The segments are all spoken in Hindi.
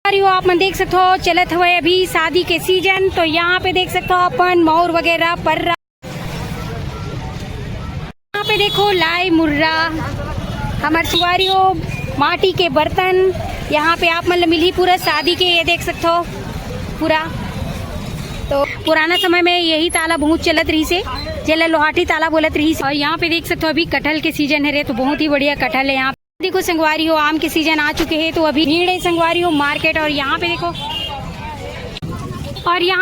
आप मन देख सकते हो चलत हुए अभी शादी के सीजन। तो यहाँ पे देख सकते हो अपन मोर वगैरह पर यहाँ पे देखो लाई मुर्रा हमारे सुवारियों माटी के बर्तन यहाँ पे आप मतलब मिली पूरा शादी के। ये देख सकते हो पूरा। तो पुराना समय में यही ताला बहुत चलत रही से, जेला लोहाटी ताला बोलत रही से। और यहाँ पे देख सकते हो अभी कटहल के सीजन है रे, तो बहुत ही बढ़िया कटहल है। यहाँ देखो संगवारी हो आम के सीजन आ चुके हैं, तो अभी भीड़ है संगवारी हो मार्केट। और यहाँ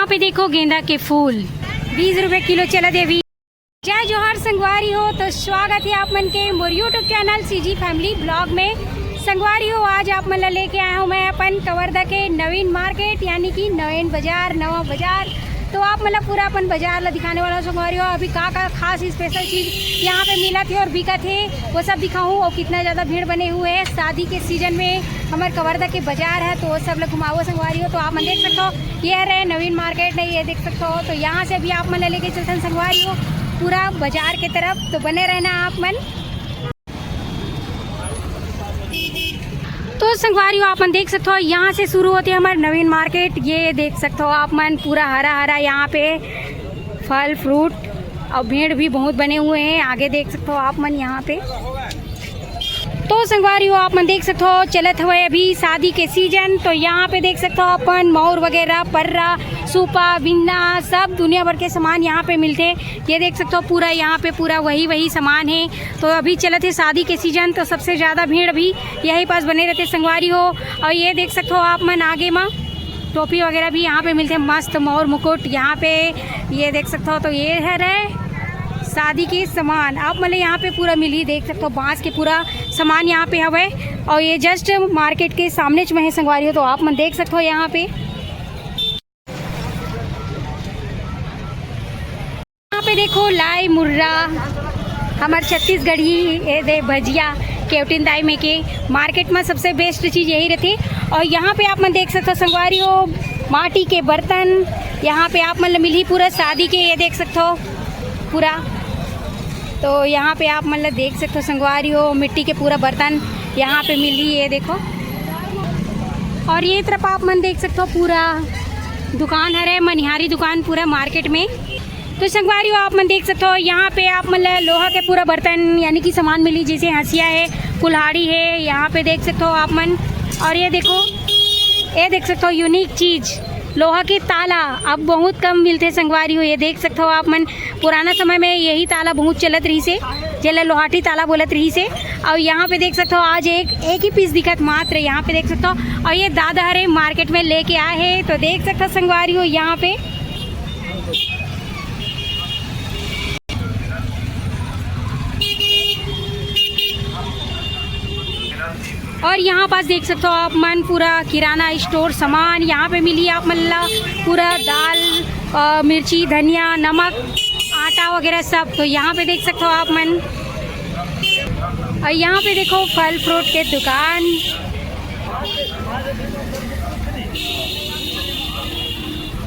पे देखो गेंदा के फूल 20 रुपए किलो चला दे अभी। जय जोहर संगवारी हो, तो स्वागत है आप मन के मोर YouTube channel CG family blog में। संगवारी हो आज आप मन लेके आया हूँ मैं अपन कवर्धा के नवीन मार्केट यानी कि नवीन बाजार नवा बाजार। तो आप मतलब पूरा अपन बाजार ला दिखाने वाला संगवारी हो। अभी का खास स्पेशल चीज़ यहाँ पे मिला थे और बिका थे वो सब दिखाऊँ। और कितना ज़्यादा भीड़ बने हुए हैं शादी के सीजन में हमारे कवर्धा के बाजार है, तो वो सब लोग घुमाओ संगवारी हो। तो आप मन देख सकते हो ये रहे नवीन मार्केट है, ये देख सकते हो। तो यहाँ से भी आप मन लेके चलते हैं संगवारी हो पूरा बाजार के तरफ। तो बने रहना आप मन। तो संगवारी हो आप मन देख सकते हो यहाँ से शुरू होती है हमारे नवीन मार्केट। ये देख सकते हो आप मन पूरा हरा हरा यहाँ पे फल फ्रूट और भीड़ भी बहुत बने हुए हैं। आगे देख सकते हो आप मन यहाँ पे। तो संगवारी हो आप मन देख सकते हो चलत हुए अभी शादी के सीजन। तो यहाँ पे देख सकते हो अपन मोर वगैरह पर्रा सूपा बिंदा सब दुनिया भर के सामान यहाँ पे मिलते हैं। ये देख सकते हो पूरा यहाँ पे पूरा वही सामान है। तो अभी चलत है शादी के सीजन, तो सबसे ज़्यादा भीड़ भी यही पास बने रहते संगवारी हो। और ये देख सकते हो आप मन आगे में टोपी वगैरह भी यहाँ पे मिलते हैं मस्त मोर मुकुट यहाँ पे ये देख सकते हो। तो ये है रहे शादी के सामान आप मतलब यहाँ पे पूरा मिली देख सकते हो बांस के पूरा सामान यहाँ पे हवे। और ये जस्ट मार्केट के सामने में है संगवारी हो। तो आप मन देख सकते हो यहाँ पे देखो लाई मुर्रा हमारे छत्तीसगढ़ी ये दे भजिया केवटिन दाई में के मार्केट में सबसे बेस्ट चीज़ यही रहती। और यहाँ पे आप मन देख सकते हो संगवारी हो माटी के बर्तन यहाँ पे आप मतलब मिली पूरा शादी के। ये देख सकते हो पूरा। तो यहाँ पे आप मतलब देख सकते हो संगवारी हो मिट्टी के पूरा बर्तन यहाँ पे मिली ये देखो। और ये तरफ आप मन देख सकते हो पूरा दुकान है मनिहारी दुकान पूरा मार्केट में। तो संगवारी हो आप मन देख सकते हो यहाँ पे आप मतलब लोहा के पूरा बर्तन यानी कि सामान मिली, जैसे हंसिया है कुल्हाड़ी है यहाँ पे देख सकते हो आप मन। और ये देखो ये देख सकते हो यूनिक चीज़ लोहा के ताला अब बहुत कम मिलते संगवारी हो। ये देख सकते हो आप मन पुराना समय में यही ताला बहुत चलत रही से, जेला लोहाटी ताला बोलत रही से। और यहाँ पे देख सकते हो आज एक ही पीस दिखत मात्र यहाँ पे देख सकते हो। और ये दादा हरे मार्केट में लेके आए हैं। तो देख सकते हो संगवारी हो यहाँ पे। और यहाँ पास देख सकते हो आप मन पूरा किराना स्टोर सामान यहाँ पे मिली आप मल्ला पूरा दाल मिर्ची धनिया नमक आटा वगैरह सब। तो यहाँ पे देख सकते हो आप मन। और यहाँ पे देखो फल फ्रूट के दुकान।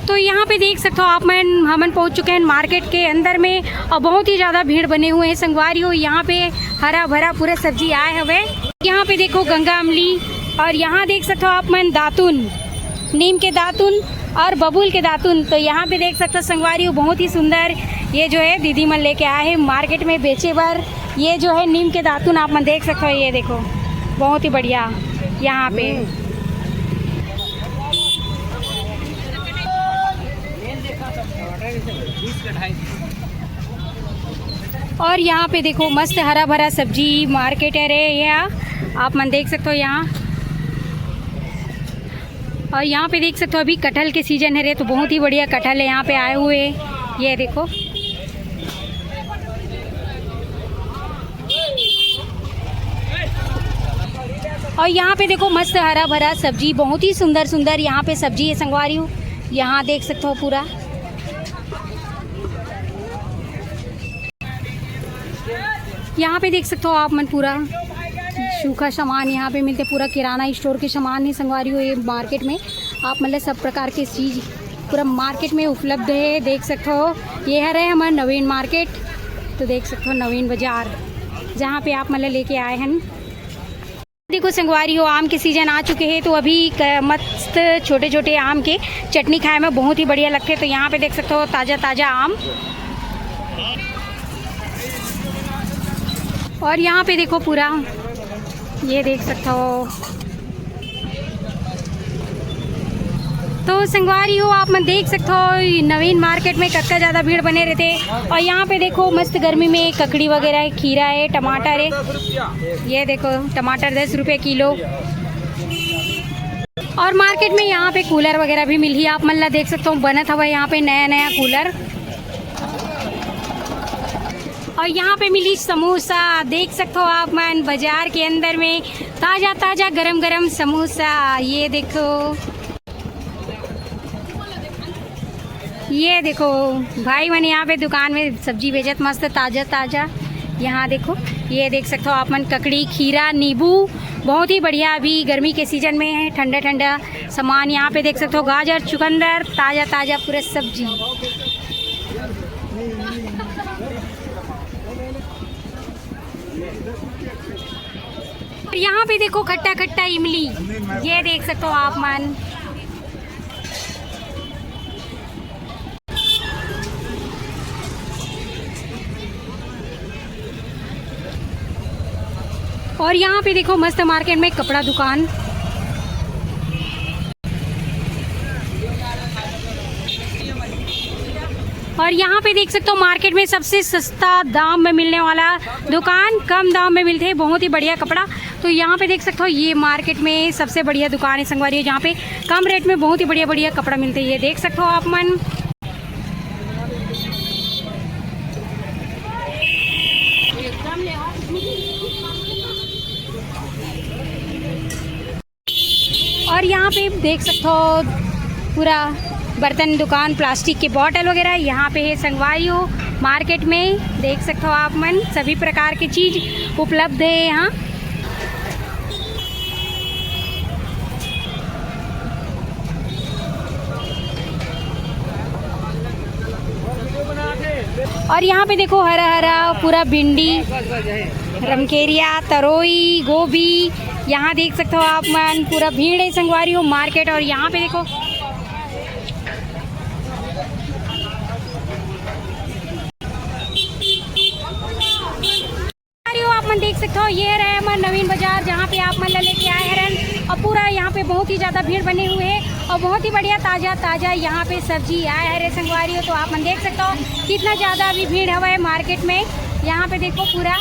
तो यहाँ पे देख सकते हो आप मन हमन पहुँच चुके हैं मार्केट के अंदर में। और बहुत ही ज़्यादा भीड़ बने हुए हैं संगवारी हो। यहाँ पे हरा भरा पूरा सब्जी आए हुए। यहाँ पे देखो गंगा अमली और यहाँ देख सकते हो आप मन दातुन नीम के दातुन और बबूल के दातुन। तो यहाँ पे देख सकते हो संगवारी हो बहुत ही सुंदर ये जो है दीदी मन लेके आए हैं मार्केट में बेचे बर। ये जो है नीम के दातुन आप मन देख सकते हो ये देखो बहुत ही बढ़िया यहाँ पे। और यहाँ पे देखो मस्त हरा भरा सब्जी मार्केट है रे यहाँ आप मन देख सकते हो यहाँ। और यहाँ पे देख सकते हो अभी कटहल के सीजन है रे, तो बहुत ही बढ़िया कटहल है यहाँ पे आए हुए ये देखो। और यहाँ पे देखो मस्त हरा भरा सब्जी बहुत ही सुंदर सुंदर यहाँ पे सब्जी है संगवारी हो। यहाँ देख सकते हो पूरा। यहाँ पे देख सकते हो आप मन पूरा सूखा सामान यहाँ पे मिलते पूरा किराना स्टोर के सामान है संगवारी हो। ये मार्केट में आप मतलब सब प्रकार के चीज़ पूरा मार्केट में उपलब्ध है देख सकते हो। ये है रहे हमारा नवीन मार्केट। तो देख सकते हो नवीन बाज़ार जहाँ पे आप मतलब लेके आए हैं। देखो संगवारी हो, आम के सीजन आ चुके हैं तो अभी मस्त छोटे छोटे आम के चटनी खाए में बहुत ही बढ़िया लगते हैं। तो यहाँ पे देख सकते हो ताज़ा ताज़ा आम। और यहाँ पे देखो पूरा ये देख सकते हो। तो संगवारी हो आप मन देख सकते हो नवीन मार्केट में कक्का ज़्यादा भीड़ बने रहते। और यहाँ पे देखो मस्त गर्मी में ककड़ी वगैरह है, खीरा है, टमाटर है। ये देखो टमाटर 10 रुपये किलो। और मार्केट में यहाँ पे कूलर वगैरह भी मिली आप मन ला देख सकते हो, बनत हवा यहाँ पे नया नया कूलर। और यहाँ पे मिली समोसा, देख सकते हो आप मन बाजार के अंदर में ताज़ा ताज़ा गरम गरम समोसा। ये देखो भाई मैंने यहाँ पे दुकान में सब्जी बेचत मस्त ताज़ा ताज़ा। यहाँ देखो ये देख सकते हो आप मन ककड़ी, खीरा, नींबू, बहुत ही बढ़िया अभी गर्मी के सीजन में है ठंडा ठंडा सामान। यहाँ पे देख सकते हो गाजर, चुकंदर, ताज़ा ताज़ा पूरा सब्जी। यहाँ पे देखो खट्टा खट्टा इमली, ये देख सकते हो आप मन। और यहाँ पे देखो मस्त मार्केट में कपड़ा दुकान। और यहाँ पे देख सकते हो मार्केट में सबसे सस्ता दाम में मिलने वाला दुकान, कम दाम में मिलते हैं बहुत ही बढ़िया कपड़ा। तो यहाँ पे देख सकते हो ये मार्केट में सबसे बढ़िया दुकान है संगवारी, जहाँ पे कम रेट में बहुत ही बढ़िया बढ़िया कपड़ा मिलते हैं। ये देख सकते हो आप मन। और यहाँ पे देख सकते हो पूरा बर्तन दुकान, प्लास्टिक के बॉटल वगैरह यहाँ पे है संगवारी हो। मार्केट में देख सकते हो आप मन सभी प्रकार की चीज़ उपलब्ध है यहाँ। और यहाँ पे देखो हरा हरा पूरा भिंडी, रमकेरिया, तरोई, गोभी, यहाँ देख सकते हो आप मन पूरा भीड़ है संगवारी हो मार्केट। और यहाँ पे देखो आप मन देख सकते हो ये रहे हमारा नवीन बाजार, जहाँ पे आप मन लेके आए हैं। और पूरा यहाँ पे बहुत ही ज़्यादा भीड़ बनी हुई है और बहुत ही बढ़िया ताज़ा ताज़ा यहाँ पे सब्जी आया है संगवारी हो। तो आप मन देख सकते हो कितना ज़्यादा अभी भीड़ हुआ है मार्केट में। यहाँ पे देखो पूरा,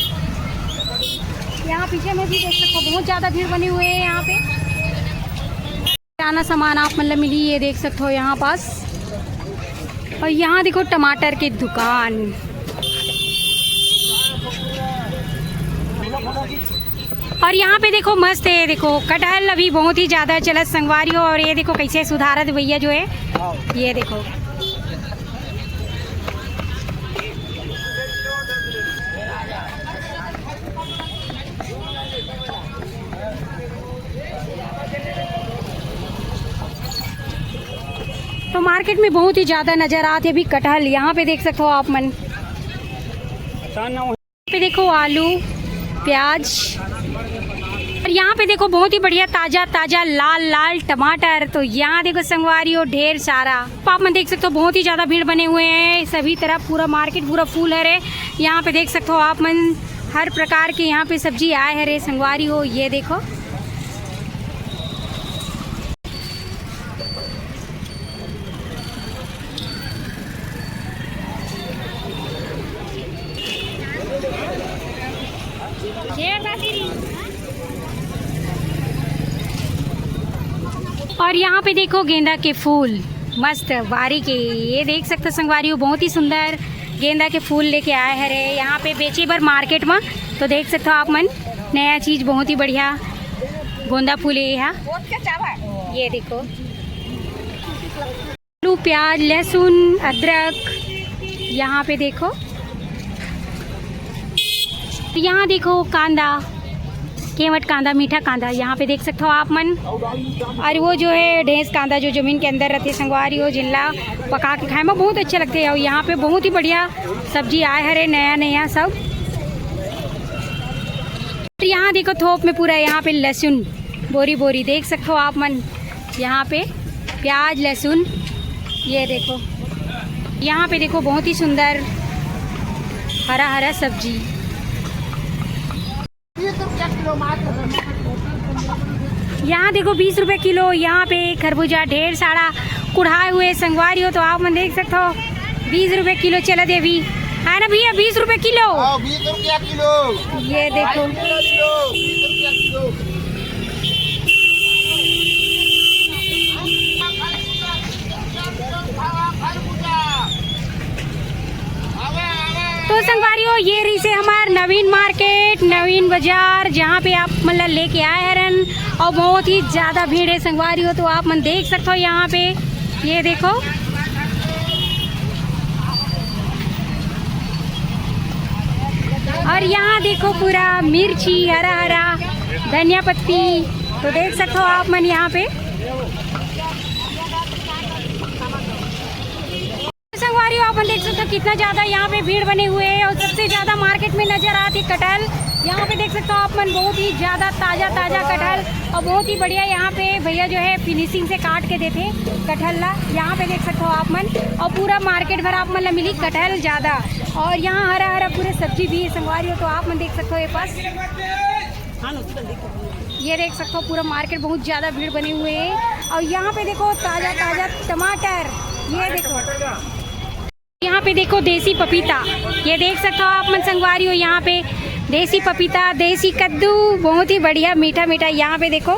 यहाँ पीछे में भी देख सकते हो बहुत ज़्यादा भीड़ बनी हुई है। यहाँ पे किराना सामान आप मतलब मिली, ये देख सकते हो यहाँ पास। और यहाँ देखो टमाटर की दुकान। और यहाँ पे देखो मस्त है, देखो कटहल अभी बहुत ही ज़्यादा चलत संगवारी हो। और ये देखो कैसे सुधारत भैया जो है, ये देखो। तो मार्केट में बहुत ही ज़्यादा नज़र आते अभी कटहल। यहाँ पे देख सकते हो आप मन, पे देखो आलू, प्याज। और यहाँ पे देखो बहुत ही बढ़िया ताज़ा ताज़ा लाल लाल टमाटर। तो यहाँ देखो संगवारी हो ढेर सारा आप मन देख सकते हो बहुत ही ज़्यादा भीड़ बने हुए हैं सभी तरफ, पूरा मार्केट पूरा फूल है। यहाँ पे देख सकते हो आप मन हर प्रकार के यहाँ पे सब्जी आए है संगवारी हो। ये देखो और यहाँ पे देखो गेंदा के फूल मस्त बारी के, ये देख सकते संगवारी हो बहुत ही सुंदर गेंदा के फूल लेके आए हैं रे यहाँ पे बेचे बर मार्केट में। तो देख सकते हो आप मन नया चीज़ बहुत ही बढ़िया गेंदा फूल है यहाँ। ये देखो आलू, प्याज, लहसुन, अदरक। यहाँ पे देखो, यहाँ देखो कांदा, केवट कांदा, मीठा कांदा यहाँ पे देख सकते हो आप मन। और वो जो है ढेंस कांदा जो ज़मीन के अंदर रहते संगवारी हो, जिनला पका के खाए में बहुत अच्छे लगते हैं। और यहाँ पे बहुत ही बढ़िया सब्जी आए हरे नया नया सब। यहाँ यहाँ देखो थोक में पूरा यहाँ पे लहसुन बोरी बोरी देख सकते हो आप मन। यहाँ पे प्याज लहसुन ये देखो। यहाँ पे देखो बहुत ही सुंदर हरा हरा सब्जी। यहाँ देखो 20 रुपए किलो। यहाँ पे खरबूजा ढेर सारा कुढ़ाए हुए संगवारी हो तो आप मन देख सकते हो 20 रुपए किलो चला दे अभी है ना भैया 20 रुपए किलो। 20 रुपया किलो ये देखो 20 रुपया किलो। तो संगवारियों ये रही से हमार नवीन मार्केट नवीन बाजार जहाँ पे आप मतलब लेके आए हरन और बहुत ही ज़्यादा भीड़ है संगवारियों। तो आप मन देख सकते हो यहाँ पे ये देखो। और यहाँ देखो पूरा मिर्ची हरा हरा धनिया पत्ती तो देख सकते हो आप मन यहाँ पे। संगवारियों आप देख सकते हो कितना ज़्यादा यहाँ पे भीड़ बने हुए हैं और सबसे ज़्यादा मार्केट में नज़र आती कटहल। यहाँ पे देख सकते हो आप मन बहुत ही ज़्यादा ताज़ा कटहल और बहुत ही बढ़िया यहाँ पे भैया जो है फिनिशिंग से काट के देते कटहल ला। यहाँ पे देख सकते हो आप मन और पूरा मार्केट भर आप मन मिली कटहल ज़्यादा। और यहाँ हरा हरा पूरे सब्जी भी है संगवारियों तो आप मन देख सकते हो ये पास ये देख सकते हो पूरा मार्केट बहुत ज़्यादा भीड़ बने हुए है। और यहाँ पे देखो ताज़ा टमाटर ये देखो। यहाँ पे देखो देसी पपीता ये देख सकते हो आप मन संगवारी हो। यहाँ पे देसी पपीता देसी कद्दू बहुत ही बढ़िया मीठा मीठा यहाँ पे देखो।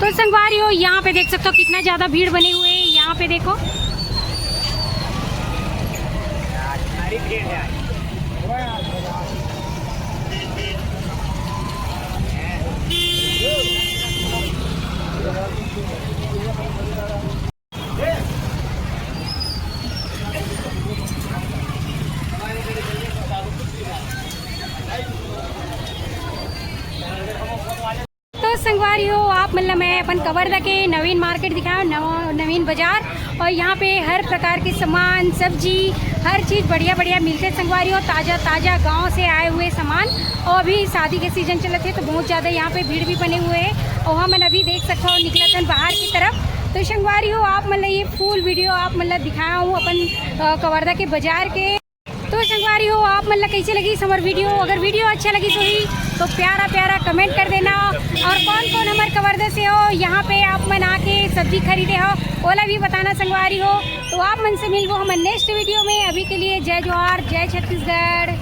तो संगवारी हो यहाँ पे देख सकते हो कितना ज़्यादा भीड़ बने हुए हैं। यहाँ पे देखो संगवारी हो आप मतलब मैं अपन कवर्धा के नवीन मार्केट दिखाया नवीन बाजार। और यहाँ पे हर प्रकार के सामान सब्जी हर चीज़ बढ़िया बढ़िया मिलते संगवारी हो। ताज़ा गांव से आए हुए सामान और अभी शादी के सीजन चले थे तो बहुत ज़्यादा यहाँ पे भीड़ भी बने हुए हैं। और हम अभी देख सकते हो निकला था बाहर की तरफ। तो संगवारी हो आप मतलब ये फुल वीडियो आप मतलब दिखाया हूँ अपन कवर्धा के बाजार के। तो संगवारी हो आप मतलब कैसे लगी हमारी वीडियो। अगर वीडियो अच्छा लगी तो प्यारा कमेंट कर देना। और कौन हमारे कवर्धा से हो यहाँ पे आप मन आके सब्जी खरीदे हो ओला भी बताना संगवारी हो। तो आप मन से मिल वो हमारे नेक्स्ट वीडियो में। अभी के लिए जय जोहार जय छत्तीसगढ़।